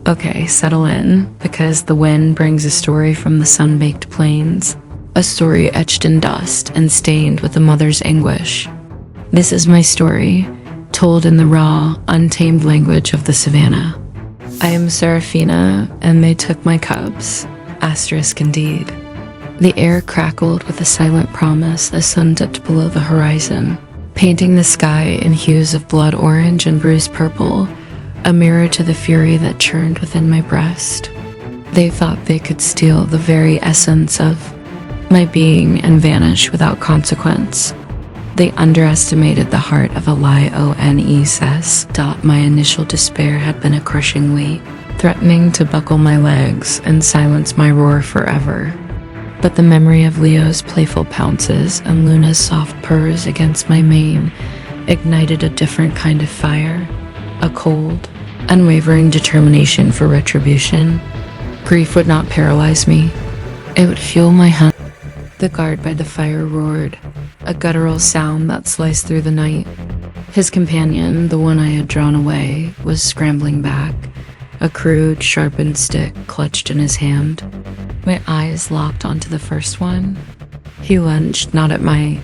Okay, settle in, because the wind brings a story from the sun-baked plains, a story etched in dust and stained with a mother's anguish. This is my story, told in the raw, untamed language of the Savanna. I am Seraphina, and they took my cubs. Asterisk indeed. The air crackled with a silent promise as sun dipped below the horizon, painting the sky in hues of blood orange and bruised purple, a mirror to the fury that churned within my breast. They thought they could steal the very essence of my being and vanish without consequence. They underestimated the heart of a lioness. My initial despair had been a crushing weight, threatening to buckle my legs and silence my roar forever. But the memory of Leo's playful pounces and Luna's soft purrs against my mane ignited a different kind of fire, a cold, unwavering determination for retribution. Grief would not paralyze me. It would fuel my hunt. The guard by the fire roared, a guttural sound that sliced through the night. His companion, the one I had drawn away, was scrambling back, a crude, sharpened stick clutched in his hand. My eyes locked onto the first one. He lunged not at my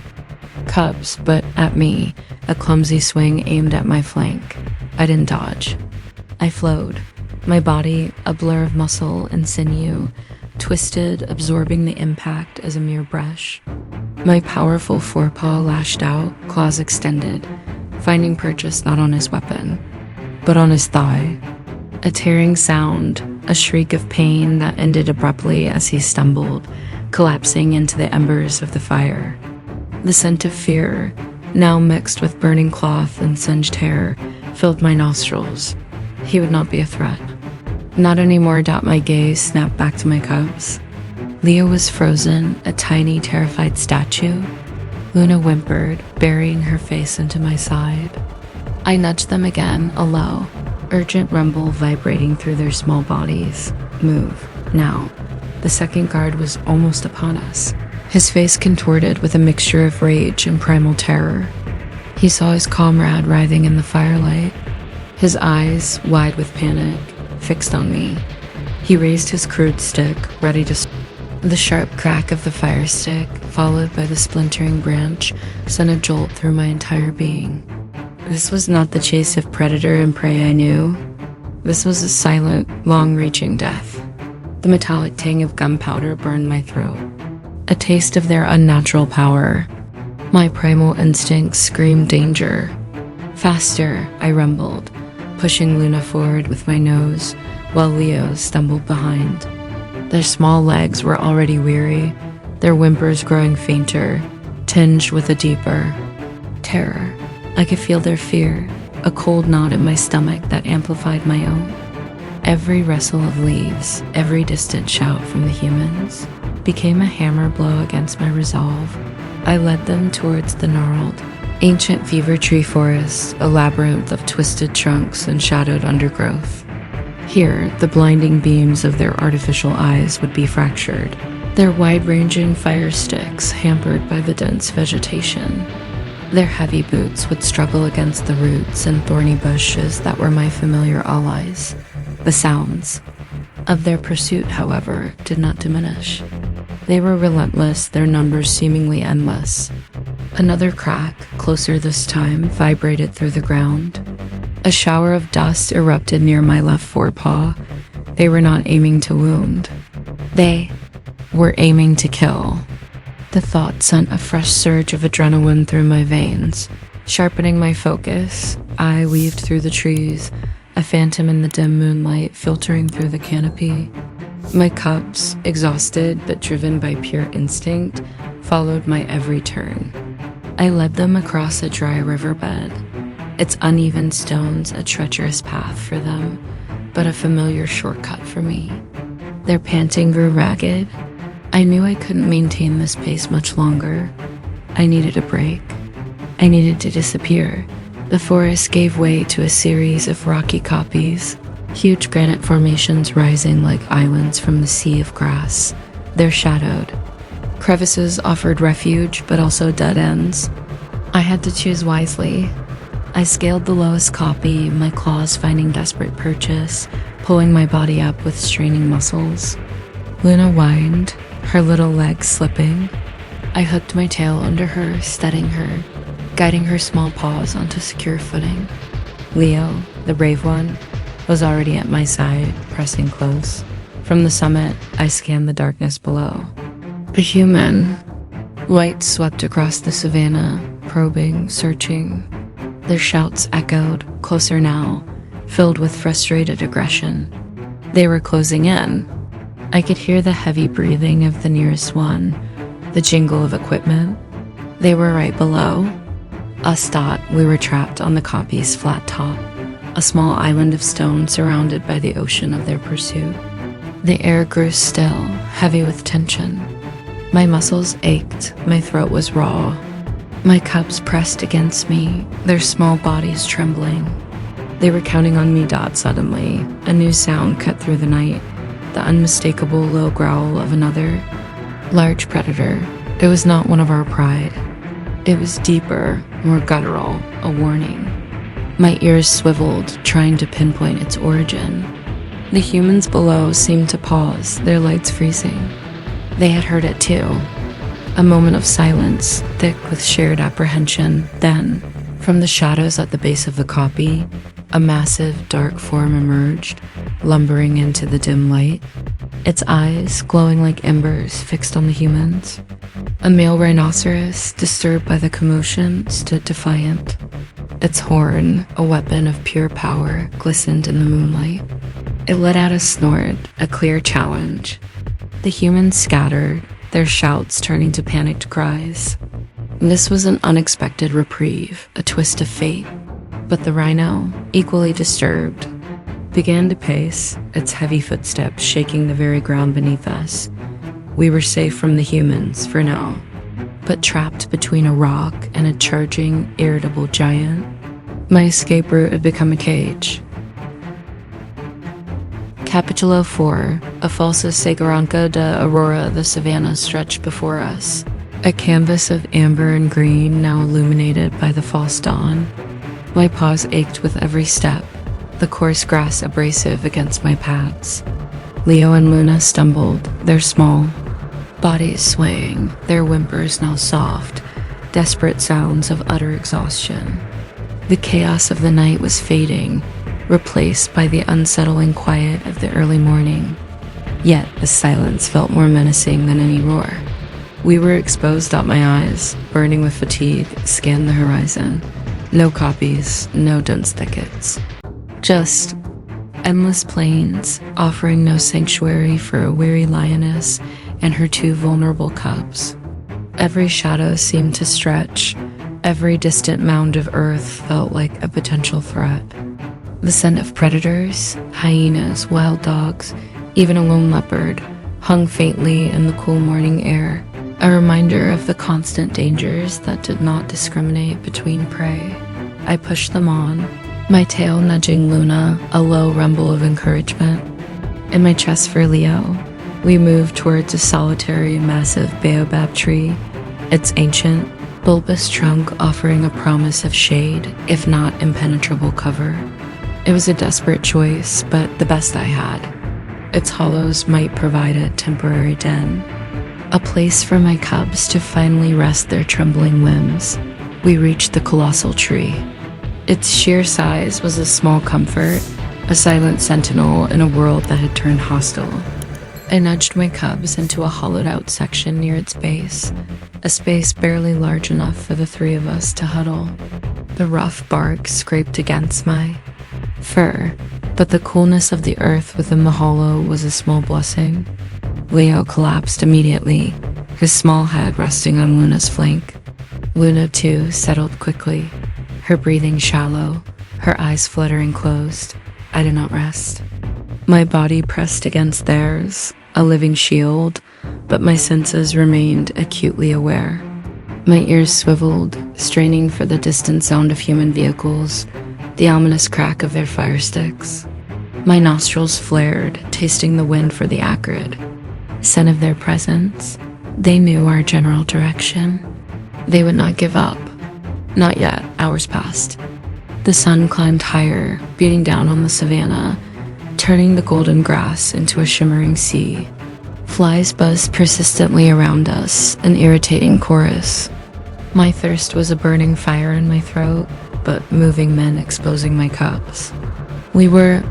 cubs, but at me, a clumsy swing aimed at my flank. I didn't dodge. I flowed, my body a blur of muscle and sinew, twisted, absorbing the impact as a mere brush. My powerful forepaw lashed out, claws extended, finding purchase not on his weapon, but on his thigh. A tearing sound, a shriek of pain that ended abruptly as he stumbled, collapsing into the embers of the fire. The scent of fear, now mixed with burning cloth and singed hair, filled my nostrils. He would not be a threat. Not anymore. My gaze snapped back to my cubs. Leo was frozen, a tiny, terrified statue. Luna whimpered, burying her face into my side. I nudged them again, a low, urgent rumble vibrating through their small bodies. Move, now. The second guard was almost upon us, his face contorted with a mixture of rage and primal terror. He saw his comrade writhing in the firelight, his eyes, wide with panic, fixed on me. He raised his crude stick, ready to... The sharp crack of the fire stick, followed by the splintering branch, sent a jolt through my entire being. This was not the chase of predator and prey I knew. This was a silent, long-reaching death. The metallic tang of gunpowder burned my throat, a taste of their unnatural power. My primal instincts screamed danger. Faster, I rumbled, pushing Luna forward with my nose, while Leo stumbled behind. Their small legs were already weary, their whimpers growing fainter, tinged with a deeper terror. I could feel their fear, a cold knot in my stomach that amplified my own. Every rustle of leaves, every distant shout from the humans, became a hammer blow against my resolve. I led them towards the gnarled, ancient fever tree forest, a labyrinth of twisted trunks and shadowed undergrowth. Here, the blinding beams of their artificial eyes would be fractured, their wide-ranging fire sticks hampered by the dense vegetation. Their heavy boots would struggle against the roots and thorny bushes that were my familiar allies. The sounds of their pursuit, however, did not diminish. They were relentless, their numbers seemingly endless. Another crack, closer this time, vibrated through the ground. A shower of dust erupted near my left forepaw. They were not aiming to wound. They were aiming to kill. The thought sent a fresh surge of adrenaline through my veins. Sharpening my focus, I weaved through the trees, a phantom in the dim moonlight filtering through the canopy. My cubs, exhausted but driven by pure instinct, followed my every turn. I led them across a dry riverbed, its uneven stones a treacherous path for them, but a familiar shortcut for me. Their panting grew ragged. I knew I couldn't maintain this pace much longer. I needed a break. I needed to disappear. The forest gave way to a series of rocky koppies, huge granite formations rising like islands from the sea of grass. They're shadowed. Crevices offered refuge, but also dead ends. I had to choose wisely. I scaled the lowest copy, my claws finding desperate purchase, pulling my body up with straining muscles. Luna whined, her little legs slipping. I hooked my tail under her, steadying her, guiding her small paws onto secure footing. Leo, the brave one, was already at my side, pressing close. From the summit, I scanned the darkness below. A human. Light swept across the savannah, probing, searching. Their shouts echoed, closer now, filled with frustrated aggression. They were closing in. I could hear the heavy breathing of the nearest one, the jingle of equipment. They were right below. Us thought we were trapped on the copy's flat top, a small island of stone surrounded by the ocean of their pursuit. The air grew still, heavy with tension. My muscles ached, my throat was raw. My cubs pressed against me, their small bodies trembling. They were counting on me. Suddenly, a new sound cut through the night, the unmistakable low growl of another large predator. It was not one of our pride. It was deeper, more guttural, a warning. My ears swiveled, trying to pinpoint its origin. The humans below seemed to pause, their lights freezing. They had heard it too. A moment of silence, thick with shared apprehension. Then, from the shadows at the base of the copy, a massive, dark form emerged, lumbering into the dim light. Its eyes, glowing like embers, fixed on the humans. A male rhinoceros, disturbed by the commotion, stood defiant. Its horn, a weapon of pure power, glistened in the moonlight. It let out a snort, a clear challenge. The humans scattered, their shouts turning to panicked cries. This was an unexpected reprieve, a twist of fate. But the rhino, equally disturbed, began to pace, its heavy footsteps shaking the very ground beneath us. We were safe from the humans, for now, but trapped between a rock and a charging, irritable giant. My escape route had become a cage. Capitulo 4, a falsa Seguranca de Aurora, the Savanna stretched before us. A canvas of amber and green, now illuminated by the false dawn. My paws ached with every step, the coarse grass abrasive against my pads. Leo and Luna stumbled, their small bodies swaying, their whimpers now soft, desperate sounds of utter exhaustion. The chaos of the night was fading, replaced by the unsettling quiet of the early morning. Yet the silence felt more menacing than any roar. We were exposed. My eyes, burning with fatigue, scanned the horizon. No copies, no dense thickets. Just endless plains, offering no sanctuary for a weary lioness and her two vulnerable cubs. Every shadow seemed to stretch. Every distant mound of earth felt like a potential threat. The scent of predators, hyenas, wild dogs, even a lone leopard, hung faintly in the cool morning air, a reminder of the constant dangers that did not discriminate between prey. I pushed them on, my tail nudging Luna, a low rumble of encouragement. In my chest for Leo, we moved towards a solitary, massive baobab tree, its ancient, bulbous trunk offering a promise of shade, if not impenetrable cover. It was a desperate choice, but the best I had. Its hollows might provide a temporary den, a place for my cubs to finally rest their trembling limbs. We reached the colossal tree. Its sheer size was a small comfort, a silent sentinel in a world that had turned hostile. I nudged my cubs into a hollowed-out section near its base, a space barely large enough for the three of us to huddle. The rough bark scraped against my fur, but the coolness of the earth within the hollow was a small blessing. Leo collapsed immediately, his small head resting on Luna's flank. Luna, too, settled quickly, her breathing shallow, her eyes fluttering closed. I did not rest. My body pressed against theirs, a living shield, but my senses remained acutely aware. My ears swiveled, straining for the distant sound of human vehicles, the ominous crack of their fire sticks. My nostrils flared, tasting the wind for the acrid scent of their presence. They knew our general direction. They would not give up. Not yet. Hours passed. The sun climbed higher, beating down on the savannah, turning the golden grass into a shimmering sea. Flies buzzed persistently around us, an irritating chorus. My thirst was a burning fire in my throat, but moving men exposing my cups. We were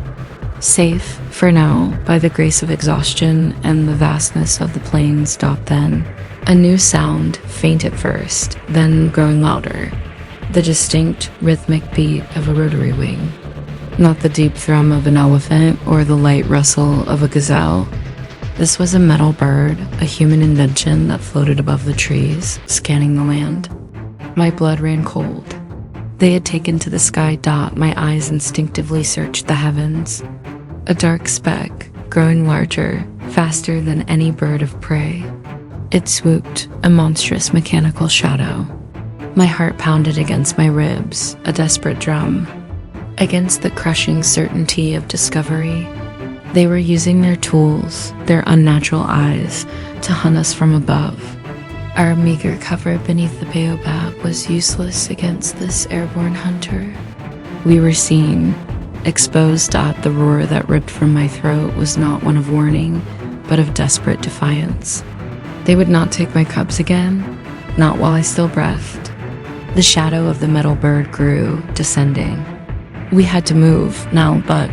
safe, for now, by the grace of exhaustion, and the vastness of the plain stopped then. A new sound, faint at first, then growing louder. The distinct, rhythmic beat of a rotary wing. Not the deep thrum of an elephant or the light rustle of a gazelle. This was a metal bird, a human invention that floated above the trees, scanning the land. My blood ran cold. They had taken to the sky. My eyes instinctively searched the heavens. A dark speck, growing larger, faster than any bird of prey. It swooped, a monstrous mechanical shadow. My heart pounded against my ribs, a desperate drum. Against the crushing certainty of discovery, they were using their tools, their unnatural eyes, to hunt us from above. Our meager cover beneath the baobab was useless against this airborne hunter. We were seen, exposed. The roar that ripped from my throat was not one of warning, but of desperate defiance. They would not take my cubs again, not while I still breathed. The shadow of the metal bird grew, descending. We had to move, now, but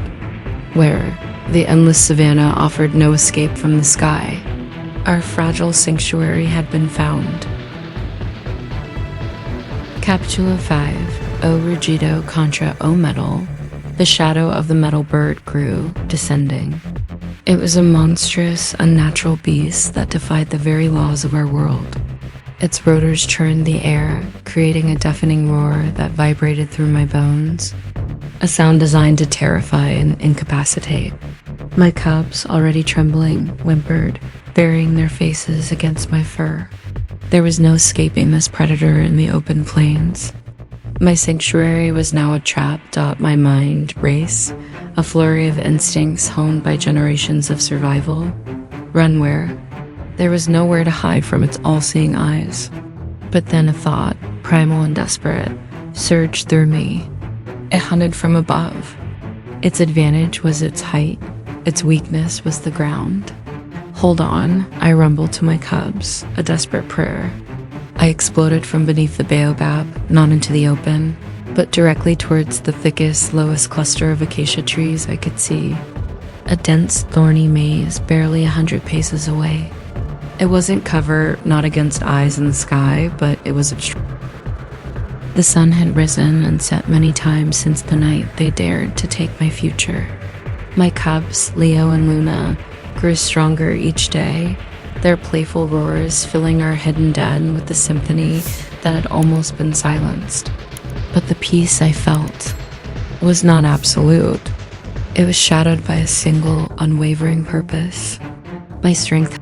where? The endless savanna offered no escape from the sky. Our fragile sanctuary had been found. Capitula 5, O Rugido contra O metal. The shadow of the metal bird grew, descending. It was a monstrous, unnatural beast that defied the very laws of our world. Its rotors churned the air, creating a deafening roar that vibrated through my bones. A sound designed to terrify and incapacitate. My cubs, already trembling, whimpered, burying their faces against my fur. There was no escaping this predator in the open plains. My sanctuary was now a trap. My mind raced, a flurry of instincts honed by generations of survival. Run where? There was nowhere to hide from its all-seeing eyes. But then a thought, primal and desperate, surged through me. It hunted from above. Its advantage was its height. Its weakness was the ground. Hold on, I rumbled to my cubs, a desperate prayer. I exploded from beneath the baobab, not into the open, but directly towards the thickest, lowest cluster of acacia trees I could see. A dense, thorny maze barely 100 paces away. It wasn't cover, not against eyes in the sky, but it was obstructed. The sun had risen and set many times since the night they dared to take my future. My cubs, Leo and Luna, grew stronger each day, their playful roars filling our hidden den with the symphony that had almost been silenced. But the peace I felt was not absolute. It was shadowed by a single, unwavering purpose. My strength